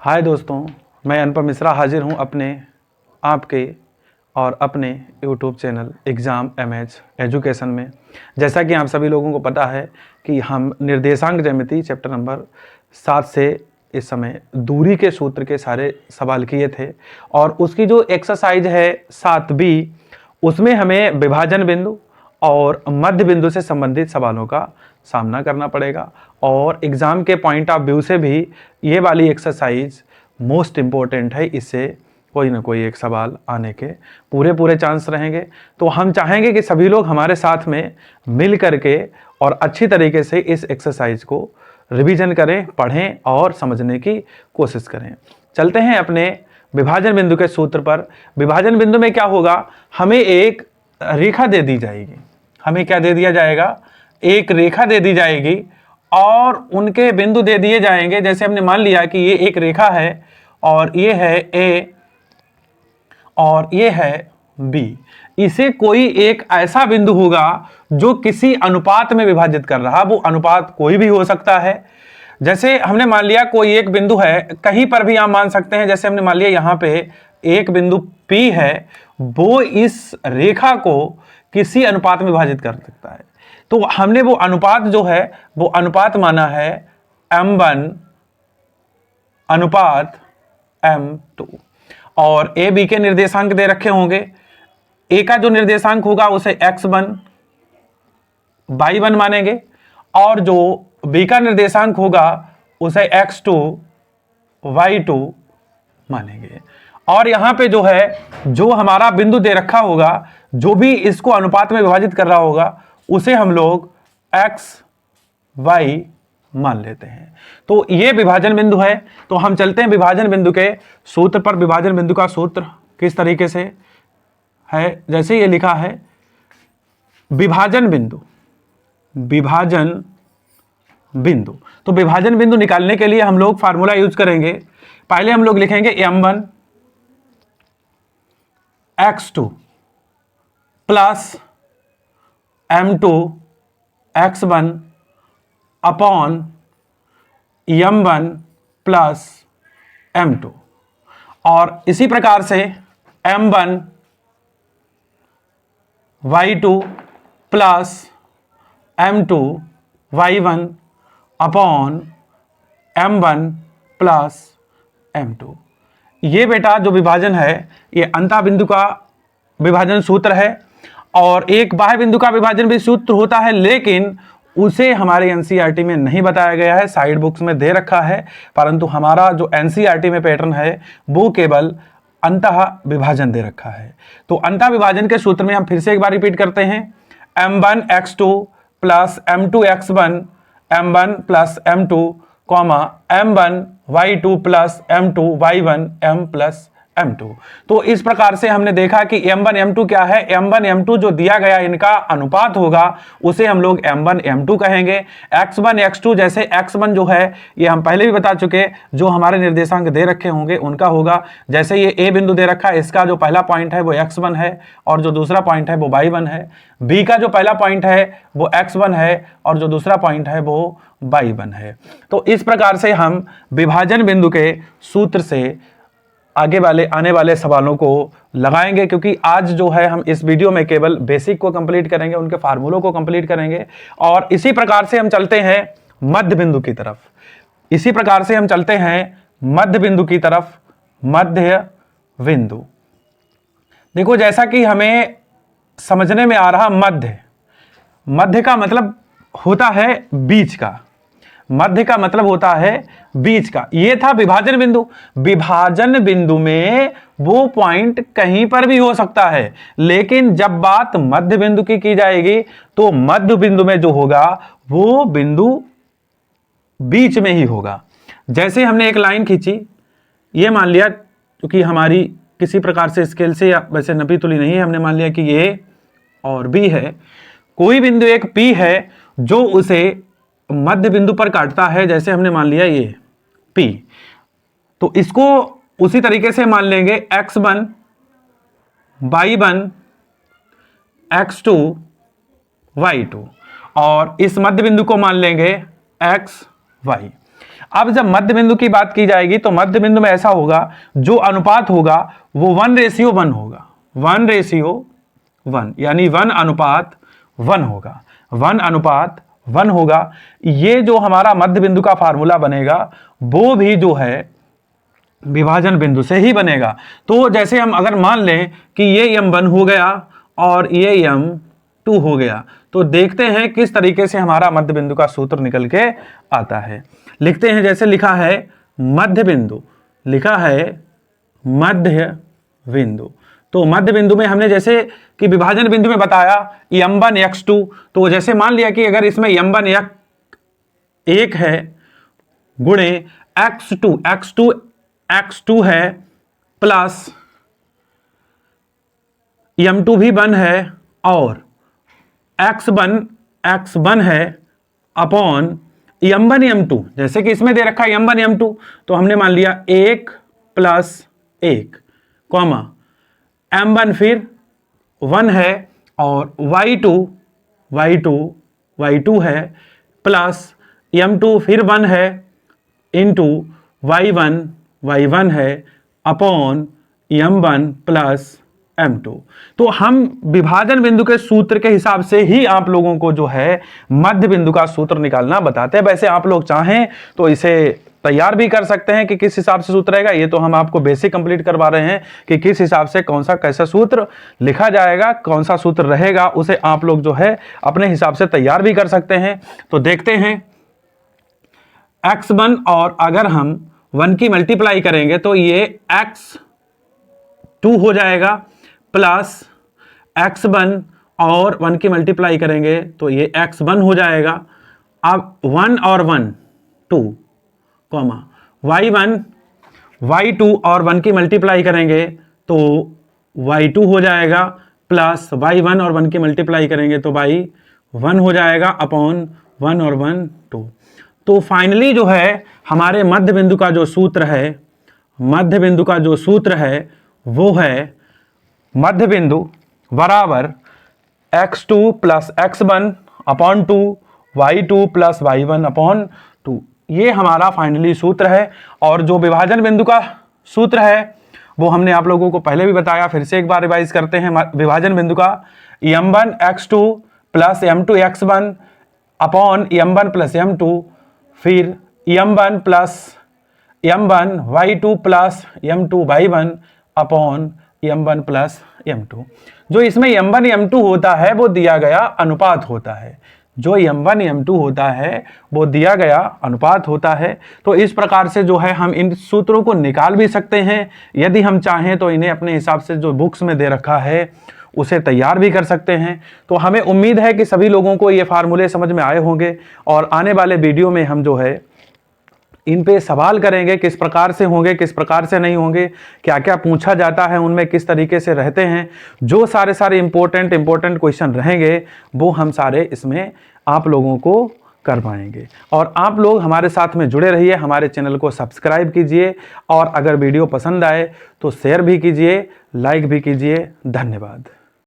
हाय दोस्तों, मैं अनुपम मिश्रा हाजिर हूँ आपके और अपने YouTube channel exam MH education में। जैसा कि आप सभी लोगों को पता है कि हम निर्देशांक ज्यामिति चैप्टर नंबर 7 से इस समय दूरी के सूत्र के सारे सवाल किए थे और उसकी जो एक्सरसाइज है 7B, उसमें हमें विभाजन बिंदु और मध्य बिंदु से संबंधित सवालों का सामना करना पड़ेगा और एग्ज़ाम के पॉइंट ऑफ व्यू से भी ये वाली एक्सरसाइज मोस्ट इम्पोर्टेंट है। इससे कोई ना कोई एक सवाल आने के पूरे चांस रहेंगे। तो हम चाहेंगे कि सभी लोग हमारे साथ में मिल करके और अच्छी तरीके से इस एक्सरसाइज को रिवीजन करें, पढ़ें और समझने की कोशिश करें। चलते हैं अपने विभाजन बिंदु के सूत्र पर। विभाजन बिंदु में क्या होगा, हमें एक रेखा दे दी जाएगी। हमें क्या दे दिया जाएगा, एक रेखा दे दी जाएगी और उनके बिंदु दे दिए जाएंगे। जैसे हमने मान लिया कि ये एक रेखा है और ये है ए और ये है बी। इसे कोई एक ऐसा बिंदु होगा जो किसी अनुपात में विभाजित कर रहा, वो अनुपात कोई भी हो सकता है। जैसे हमने मान लिया कोई एक बिंदु है, कहीं पर भी आप मान सकते हैं। जैसे हमने मान लिया यहाँ पे एक बिंदु P है, वो इस रेखा को किसी अनुपात में विभाजित कर सकता है। तो हमने वो अनुपात जो है वो अनुपात माना है M1 अनुपात M2 और ए बी के निर्देशांक दे रखे होंगे। ए का जो निर्देशांक होगा उसे x1 y1 मानेंगे और जो बी का निर्देशांक होगा उसे x2 y2 मानेंगे। और यहां पे जो है, जो हमारा बिंदु दे रखा होगा, जो भी इसको अनुपात में विभाजित कर रहा होगा, उसे हम लोग x y मान लेते हैं। तो ये विभाजन बिंदु है। तो हम चलते हैं विभाजन बिंदु के सूत्र पर। विभाजन बिंदु का सूत्र किस तरीके से है, जैसे ये लिखा है विभाजन बिंदु। विभाजन बिंदु, तो विभाजन बिंदु निकालने के लिए हम लोग फार्मूला यूज करेंगे। पहले हम लोग लिखेंगे M1 x2 plus M2 x1 upon M1 plus M2 और इसी प्रकार से M1 y2 plus M2 y1 upon M1 plus M2। ये बेटा जो विभाजन है, ये अंतः बिंदु का विभाजन सूत्र है और एक बाह्य बिंदु का विभाजन भी सूत्र होता है, लेकिन उसे हमारे एनसीईआरटी में नहीं बताया गया है, साइड बुक्स में दे रखा है। परंतु हमारा जो एनसीईआरटी में पैटर्न है वो केवल अंतः विभाजन दे रखा है। तो अंतः विभाजन के सूत्र में हम फिर से एक बार रिपीट करते हैं, M1 x2 plus M2 x1 M1 plus M2 comma M1 y2 plus M2 y1 M plus M2। तो इस प्रकार से हमने देखा कि M1 M2 क्या है। M1 M2 जो दिया गया इनका अनुपात होगा उसे हम लोग M1 M2 कहेंगे। x1 x2, जैसे x1 जो है ये हम पहले भी बता चुके, जो हमारे निर्देशांक दे रखे होंगे उनका होगा। जैसे ये A बिंदु दे रखा है, इसका जो पहला पॉइंट है वो x1 है और जो दूसरा पॉइंट है वो y1 है। B का जो पहला पॉइंट है वो x1 है और जो दूसरा पॉइंट है वो y1 है। तो इस प्रकार से हम विभाजन बिंदु के सूत्र से आने वाले सवालों को लगाएंगे, क्योंकि आज जो है हम इस वीडियो में केवल बेसिक को कंप्लीट करेंगे, उनके फार्मूलों को कंप्लीट करेंगे और इसी प्रकार से हम चलते हैं मध्य बिंदु की तरफ। इसी प्रकार से हम चलते हैं मध्य बिंदु की तरफ। मध्य बिंदु, देखो जैसा कि हमें समझने में आ रहा, मध्य का मतलब होता है बीच का। मध्य का मतलब होता है बीच का। ये था विभाजन बिंदु। विभाजन बिंदु में वो पॉइंट कहीं पर भी हो सकता है, लेकिन जब बात मध्य बिंदु की जाएगी तो मध्य बिंदु में जो होगा वो बिंदु बीच में ही होगा। जैसे हमने एक लाइन खींची, ये मान लिया क्योंकि हमारी किसी प्रकार से स्केल से या वैसे नपी तुली नहीं है, हमने मान लिया कि ये और बी है। कोई बिंदु एक P है जो उसे मध्य बिंदु पर काटता है। जैसे हमने मान लिया ये P, तो इसको उसी तरीके से मान लेंगे x1 y1 x2 y2 और इस मध्य बिंदु को मान लेंगे x y। अब जब मध्य बिंदु की बात की जाएगी तो मध्य बिंदु में ऐसा होगा, जो अनुपात होगा वो 1:1 होगा, 1:1, यानी 1:1 होगा, 1:1 होगा। ये जो हमारा मध्य बिंदु का फार्मूला बनेगा वो भी जो है विभाजन बिंदु से ही बनेगा। तो जैसे हम अगर मान लें कि ये m1 हो गया और ये m2 हो गया, तो देखते हैं किस तरीके से हमारा मध्य बिंदु का सूत्र निकल के आता है। लिखते हैं, जैसे लिखा है मध्य बिंदु, लिखा है मध्य बिंदु। तो मध्य बिंदु में हमने जैसे कि विभाजन बिंदु में बताया m1 x2, तो जैसे मान लिया कि अगर इसमें m1 1 है गुणे x2 है प्लस m2 भी 1 है और x1 है अपॉन m1 m2, जैसे कि इसमें दे रखा है m1 m2, तो हमने मान लिया 1 + 1 कॉमा m1 फिर 1 है और y2 है प्लस m2 फिर 1 है इंटू y1 है अपॉन m1 प्लस m2। तो हम विभाजन बिंदु के सूत्र के हिसाब से ही आप लोगों को जो है मध्य बिंदु का सूत्र निकालना बताते हैं। वैसे आप लोग चाहें तो इसे तैयार भी कर सकते हैं कि किस हिसाब से सूत्र रहेगा। ये तो हम आपको बेसिक कंप्लीट करवा रहे हैं कि किस हिसाब से कौन सा कैसा सूत्र लिखा जाएगा, कौन सा सूत्र रहेगा, उसे आप लोग जो है अपने हिसाब से तैयार भी कर सकते हैं। तो देखते हैं x1 और अगर हम 1 की मल्टीप्लाई करेंगे तो ये x2 हो जाएगा प्लस x1 और 1 की मल्टीप्लाई करेंगे तो ये x1 हो जाएगा। अब 1 और 1 2 कॉमा y2 और 1 की मल्टीप्लाई करेंगे तो y2 हो जाएगा प्लस y1 और 1 की मल्टीप्लाई करेंगे तो y1 हो जाएगा अपॉन 1 और 1 2। तो फाइनली जो है हमारे मध्य बिंदु का जो सूत्र है वो है मध्य बिंदु बराबर x2 + x1 upon 2 y2 + y1 upon 2। ये हमारा फाइनली सूत्र है। और जो विभाजन बिंदु का सूत्र है वो हमने आप लोगों को पहले भी बताया, फिर से एक बार रिवाइज करते हैं। विभाजन बिंदु का m1 x2 + m2 x1 upon m1 + m2 फिर m1 + m1 y2 + m2 y1 upon m1 + m2। जो इसमें m1 m2 होता है वो दिया गया अनुपात होता है, जो m1 m2 होता है वो दिया गया अनुपात होता है। तो इस प्रकार से जो है हम इन सूत्रों को निकाल भी सकते हैं। यदि हम चाहें तो इन्हें अपने हिसाब से जो बुक्स में दे रखा है उसे तैयार भी कर सकते हैं। तो हमें उम्मीद है कि सभी लोगों को ये फार्मूले समझ में आए होंगे और आने वाले वीडियो में हम जो है इन पे सवाल करेंगे, किस प्रकार से होंगे, किस प्रकार से नहीं होंगे, क्या क्या पूछा जाता है, उनमें किस तरीके से रहते हैं। जो सारे इंपॉर्टेंट क्वेश्चन रहेंगे वो हम सारे इसमें आप लोगों को कर पाएंगे। और आप लोग हमारे साथ में जुड़े रहिए, हमारे चैनल को सब्सक्राइब कीजिए और अगर वीडियो पसंद आए तो शेयर भी कीजिए, लाइक भी कीजिए। धन्यवाद।